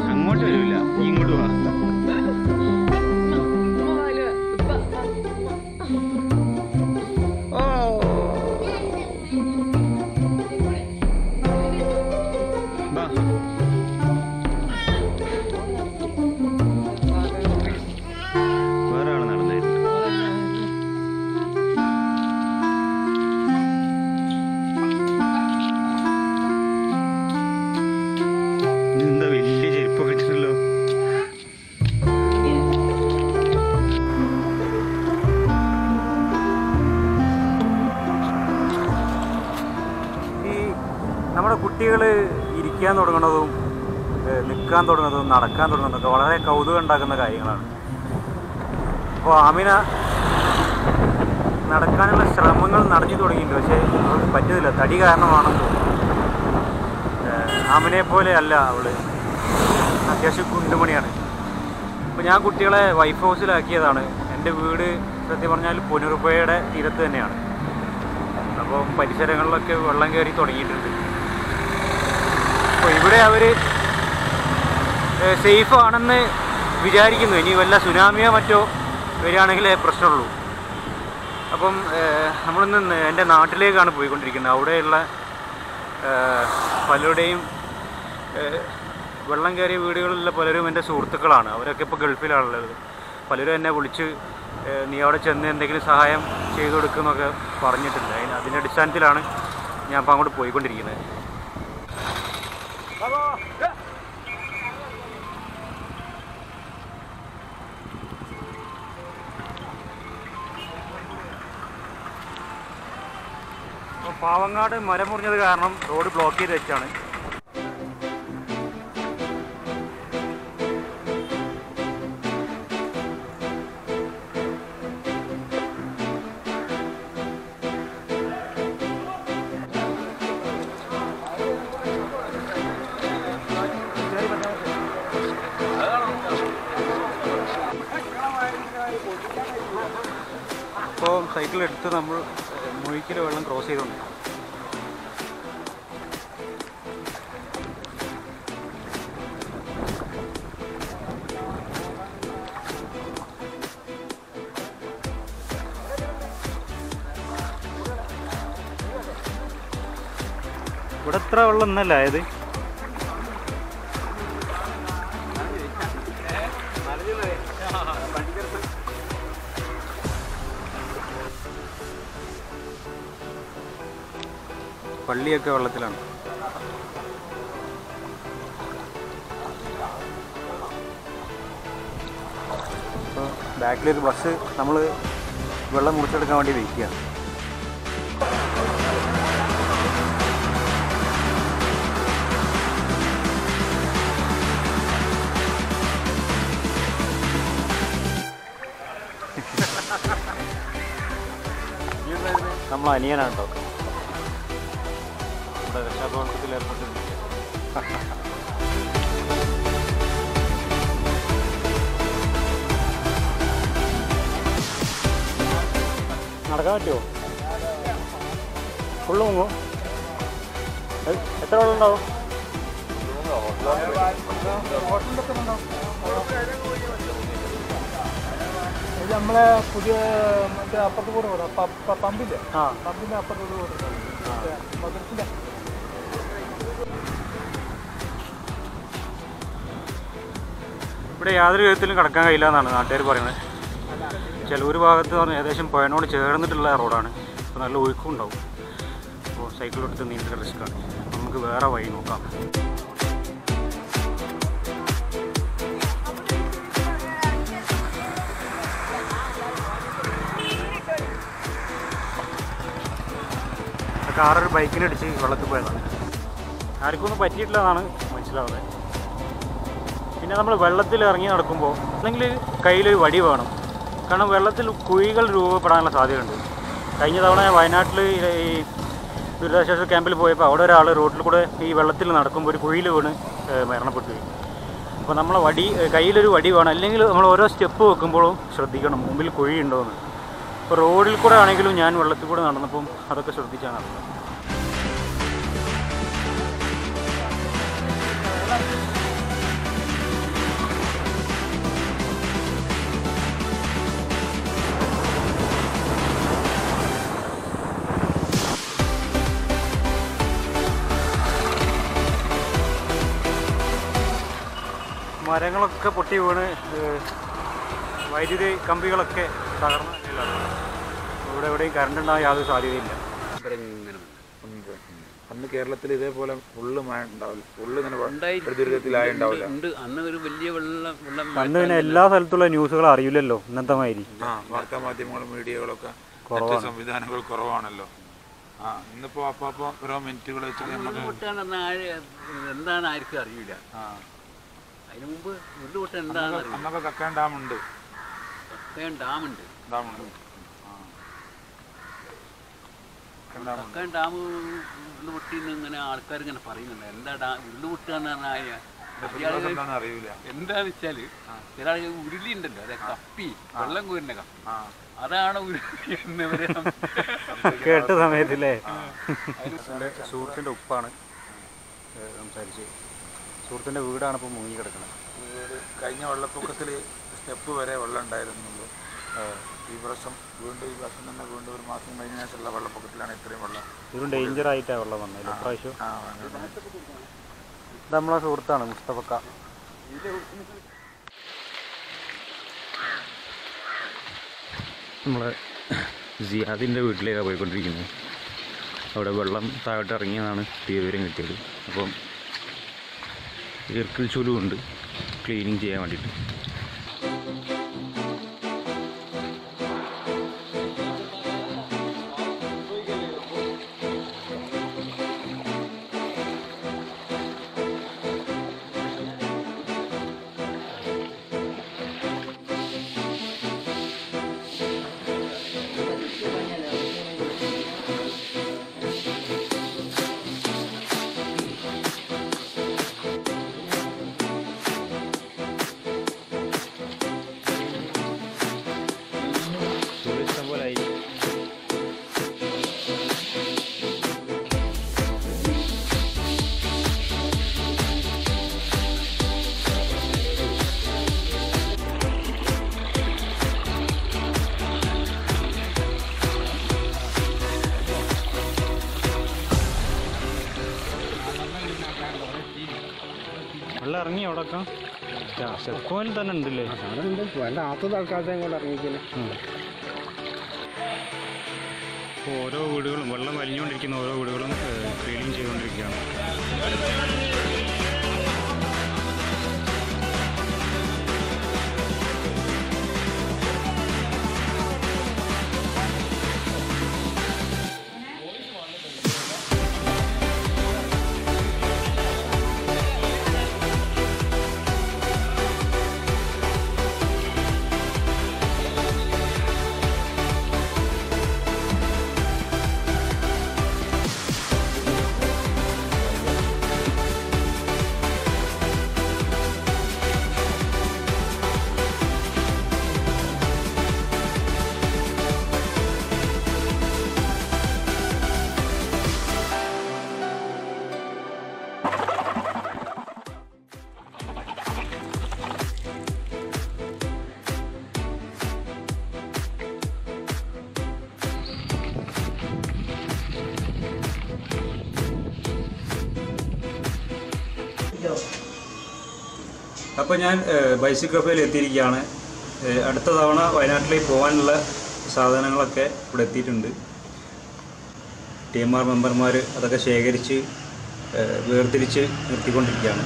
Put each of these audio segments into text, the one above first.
അങ്ങോട്ട് വരില്ല, ഇങ്ങോട്ട് വാ. നമ്മുടെ കുട്ടികൾ ഇരിക്കാൻ തുടങ്ങുന്നതും നിൽക്കാൻ തുടങ്ങുന്നതും നടക്കാൻ തുടങ്ങുന്നതൊക്കെ വളരെ കൗതുകം ഉണ്ടാക്കുന്ന കാര്യങ്ങളാണ്. അപ്പോൾ ആമിന നടക്കാനുള്ള ശ്രമങ്ങൾ നടത്തി തുടങ്ങിയിട്ടുണ്ട്, പക്ഷേ അവൾക്ക് പറ്റുന്നില്ല, തടി കാരണമാണെന്ന് തോന്നുന്നു. ആമിനെ പോലെ അല്ല അവൾ, അത്യാവശ്യം കുണ്ടുമണിയാണ്. അപ്പോൾ ഞാൻ കുട്ടികളെ വൈഫ് ഹൗസിലാക്കിയതാണ്. എൻ്റെ വീട് സത്യം പറഞ്ഞാൽ പുനരുപ്പയുടെ തീരത്ത് തന്നെയാണ്. അപ്പോൾ പരിസരങ്ങളിലൊക്കെ വെള്ളം കയറി തുടങ്ങിയിട്ടുണ്ട്. അപ്പോൾ ഇവിടെ അവർ സേഫ് ആണെന്ന് വിചാരിക്കുന്നു. ഇനി വല്ല സുനാമിയോ മറ്റോ വരികയാണെങ്കിലേ പ്രശ്നമുള്ളൂ. അപ്പം നമ്മളിന്ന് എൻ്റെ നാട്ടിലേക്കാണ് പോയിക്കൊണ്ടിരിക്കുന്നത്. അവിടെയുള്ള പലരുടെയും വെള്ളം കയറിയ വീടുകളിലുള്ള പലരും എൻ്റെ സുഹൃത്തുക്കളാണ്. അവരൊക്കെ ഇപ്പോൾ ഗൾഫിലാണുള്ളത്. പലരും എന്നെ വിളിച്ച് നീ അവിടെ ചെന്ന് എന്തെങ്കിലും സഹായം ചെയ്തു കൊടുക്കുമെന്നൊക്കെ പറഞ്ഞിട്ടുണ്ട്. അതിൻ്റെ അടിസ്ഥാനത്തിലാണ് ഞാൻ ഇപ്പോൾ അങ്ങോട്ട് പോയിക്കൊണ്ടിരിക്കുന്നത്. പാവങ്ങാട് മരം മുറിഞ്ഞത് കാരണം റോഡ് ബ്ലോക്ക് ചെയ്ത് വെച്ചാണ്. അപ്പോൾ സൈക്കിളെടുത്ത് നമ്മൾ മുഴിക്കിൽ വെള്ളം ക്രോസ് ചെയ്തുകൊണ്ട് ഇവിടെ എത്ര വെള്ളം ഒന്നല്ല ആയത്. പള്ളിയൊക്കെ വെള്ളത്തിലാണ്. അപ്പോൾ ബാക്കിലൊരു ബസ് നമ്മൾ വെള്ളം മുറിച്ചെടുക്കാൻ വേണ്ടി വെയിറ്റ് ചെയ്യാണ്. നമ്മൾ അനിയനാണ് കേട്ടോ, നമ്മുടെ രക്ഷാപ്രവർത്തനത്തിൽ ഏർപ്പെട്ടിട്ടുണ്ട്. നടക്കാൻ പറ്റുമോ? ഫുള്ള് മുങ്ങോ? എത്ര വെള്ളം ഉണ്ടാവും? ഇത് നമ്മളെ പുതിയ മറ്റേ അപ്പുറത്ത് കൂടെ പോരാ, പമ്പില്ല, പമ്പിൻ്റെ അപ്പുറത്തോട് മധുരത്തില്ല. ഇവിടെ യാതൊരു വിധത്തിലും കടക്കാൻ കഴിയില്ല എന്നാണ് നാട്ടുകാർ പറയുന്നത്. ചിലൂർ ഭാഗത്ത് പറഞ്ഞാൽ ഏകദേശം പുഴനോട് ചേർന്നിട്ടുള്ള റോഡാണ്. അപ്പോൾ നല്ല ഒഴുക്കും ഉണ്ടാവും. അപ്പോൾ സൈക്കിളെടുത്ത് നീന്തൽ റിസ്ക്കാണ്. നമുക്ക് വേറെ വഴി നോക്കാം. കാറൊരു ബൈക്കിനടിച്ച് വെള്ളത്തിൽ പോയതാണ്. ആർക്കും ഒന്നും പറ്റിയിട്ടില്ലെന്നാണ് മനസ്സിലാവുന്നത്. പിന്നെ നമ്മൾ വെള്ളത്തിൽ ഇറങ്ങി നടക്കുമ്പോൾ അല്ലെങ്കിൽ കയ്യിലൊരു വടി വേണം. കാരണം വെള്ളത്തിൽ കുഴികൾ രൂപപ്പെടാനുള്ള സാധ്യതയുണ്ട്. കഴിഞ്ഞ തവണ വയനാട്ടിൽ ഈ ദുരിതാശ്വാസ ക്യാമ്പിൽ പോയപ്പോൾ അവിടെ ഒരാൾ റോഡിൽ കൂടെ ഈ വെള്ളത്തിൽ നടക്കുമ്പോൾ ഒരു കുഴിയിൽ വീണ് മരണപ്പെട്ടു. അപ്പോൾ നമ്മളെ കയ്യിലൊരു വടി വേണം, അല്ലെങ്കിൽ നമ്മൾ ഓരോ സ്റ്റെപ്പ് വെക്കുമ്പോഴും ശ്രദ്ധിക്കണം മുമ്പിൽ കുഴിയുണ്ടോയെന്ന്. ഇപ്പോൾ റോഡിൽ കൂടെ ആണെങ്കിലും ഞാൻ വെള്ളത്തിൽ കൂടെ നടന്നപ്പം അതൊക്കെ ശ്രദ്ധിച്ചാണ് നടന്നത്. മരങ്ങളൊക്കെ പൊട്ടി വീണ് വൈദ്യുതി കമ്പികളൊക്കെ തകർന്ന നിലയിലാണ്. ഇവിടെ എവിടെയും കറണ്ട് ഉണ്ടാകാൻ യാതൊരു സാധ്യതയില്ല. അന്ന് കേരളത്തിൽ ഇതേപോലെ ഫുള്ള് മഴ ഉണ്ടാവില്ല, ഫുള്ള് ഇങ്ങനെ ദുരിതത്തിലായി ഉണ്ടാവില്ല. അന്ന് പിന്നെ എല്ലാ സ്ഥലത്തുള്ള ന്യൂസുകൾ അറിയില്ലല്ലോ ഇന്നത്തെ മാതിരി. വാർത്താ മാധ്യമങ്ങളും മീഡിയകളൊക്കെ സംവിധാനങ്ങൾ കുറവാണല്ലോ. ഇന്നിപ്പോ അപ്പൊ ഓരോ മിനിറ്റുകൾ വെച്ചിട്ട് എന്താണ് ആർക്കും അറിയില്ല. അതിന് മുമ്പ് ഉരുൾപൊട്ടൽ എന്താണെന്ന് അറിയില്ല. അന്നൊക്കെ കക്കയം ഡാമുണ്ട്. കക്കയം ഡാമുണ്ട്. കക്കയം ഡാം ഉരുൾപൊട്ടിന്ന് ഇങ്ങനെ ആൾക്കാർ ഇങ്ങനെ പറയുന്നുണ്ട്. എന്താ ഉരുൾപൊട്ടുകയെന്ന് പറഞ്ഞാൽ അറിയില്ല. എന്താന്ന് വെച്ചാല് ചില ഉരുളി ഉണ്ടല്ലോ, അതെ, കപ്പി, വെള്ളം കോരുന്ന കപ്പി, അതാണ് ഉരുളി എന്ന് കേട്ട സമയത്തില്ലേ. സുഹൃത്തിൻ്റെ ഉപ്പാണ് സംസാരിച്ചത്. സുഹൃത്തിൻ്റെ വീടാണ് ഇപ്പോൾ മുങ്ങി കിടക്കുന്നത്. കഴിഞ്ഞ വെള്ളപ്പൊക്കത്തിൽ സ്റ്റെപ്പ് വരെ വെള്ളം ഉണ്ടായിരുന്നുള്ളൂ. ഈ വർഷം തന്നെ വീണ്ടും ഒരു മാസം കഴിഞ്ഞ ശേഷമുള്ള വെള്ളപ്പൊക്കത്തിലാണ് ഇത്രയും വെള്ളം. ഇതും ഡേഞ്ചറായിട്ടാണ് വെള്ളം വന്നത് ഇപ്രാവശ്യം. ഇത് നമ്മളെ സുഹൃത്താണ് മുസ്തഫക്ക. നമ്മളെ സിയാദിൻ്റെ വീട്ടിലേക്കാണ് പോയിക്കൊണ്ടിരിക്കുന്നത്. അവിടെ വെള്ളം താഴോട്ട് ഇറങ്ങിയതാണ് വിവരം കിട്ടിയത്. അപ്പം ഇർക്കിൾ ചുലുണ്ട് ക്ലീനിങ് ചെയ്യാൻ വേണ്ടിയിട്ട്. വെള്ളം ഇറങ്ങി അവിടെയൊക്കെ ചെക്കോയിൽ തന്നെ ഉണ്ടല്ലേ. ഇപ്പോൾ ഓരോ വീടുകളും വെള്ളം വലിഞ്ഞുകൊണ്ടിരിക്കുന്ന ഓരോ വീടുകളും ക്ലീനിങ് ചെയ്തുകൊണ്ടിരിക്കുകയാണ്. അപ്പോൾ ഞാൻ ബൈസിക്കിൾ കഫേയിൽ എത്തിയിരിക്കുകയാണ്. അടുത്ത തവണ വയനാട്ടിലേക്ക് പോകാനുള്ള സാധനങ്ങളൊക്കെ ഇവിടെ എത്തിയിട്ടുണ്ട്. ടീമാർ മെമ്പർമാർ അതൊക്കെ ശേഖരിച്ച് വേർതിരിച്ച് നിർത്തിക്കൊണ്ടിരിക്കുകയാണ്.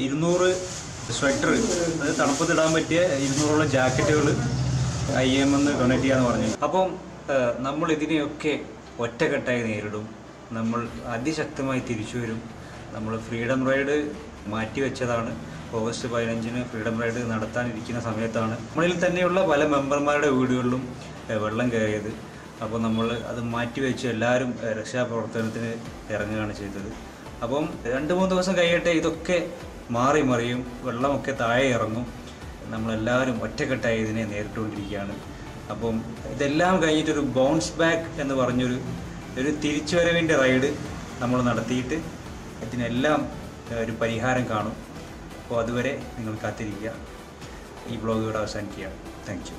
$200 സ്വെറ്റർ, അത് തണുപ്പത്തിടാൻ പറ്റിയ 200ഓളം ജാക്കറ്റുകൾ, IM ഡൊണേറ്റ് ചെയ്യാന്ന് പറഞ്ഞു. അപ്പം നമ്മൾ ഇതിനെയൊക്കെ ഒറ്റക്കെട്ടായി നേരിടും. നമ്മൾ അതിശക്തമായി തിരിച്ചു വരും. നമ്മൾ ഫ്രീഡം റൈഡ് മാറ്റിവെച്ചതാണ്. ഓഗസ്റ്റ് 15 ഫ്രീഡം റൈഡ് നടത്താനിരിക്കുന്ന സമയത്താണ് നമ്മളിൽ തന്നെയുള്ള പല മെമ്പർമാരുടെ വീടുകളിലും വെള്ളം കയറിയത്. അപ്പോൾ നമ്മൾ അത് മാറ്റിവെച്ച് എല്ലാവരും രക്ഷാപ്രവർത്തനത്തിന് ഇറങ്ങുകയാണ് ചെയ്തത്. അപ്പം 2-3 ദിവസം കഴിയട്ടെ, ഇതൊക്കെ മാറി മറിയും, വെള്ളമൊക്കെ താഴെ ഇറങ്ങും. നമ്മളെല്ലാവരും ഒറ്റക്കെട്ടായി ഇതിനെ നേരിട്ടുകൊണ്ടിരിക്കുകയാണ്. അപ്പം ഇതെല്ലാം കഴിഞ്ഞിട്ടൊരു ബൗൺസ് ബാക്ക് എന്ന് പറഞ്ഞൊരു തിരിച്ചുവരവിൻ്റെ റൈഡ് നമ്മൾ നടത്തിയിട്ട് ഇതിനെല്ലാം ഒരു പരിഹാരം കാണും. അപ്പോൾ അതുവരെ നിങ്ങൾ കാത്തിരിക്കുക. ഈ ബ്ലോഗ് ഇവിടെ അവസാനിക്കുകയാണ്. Thank you.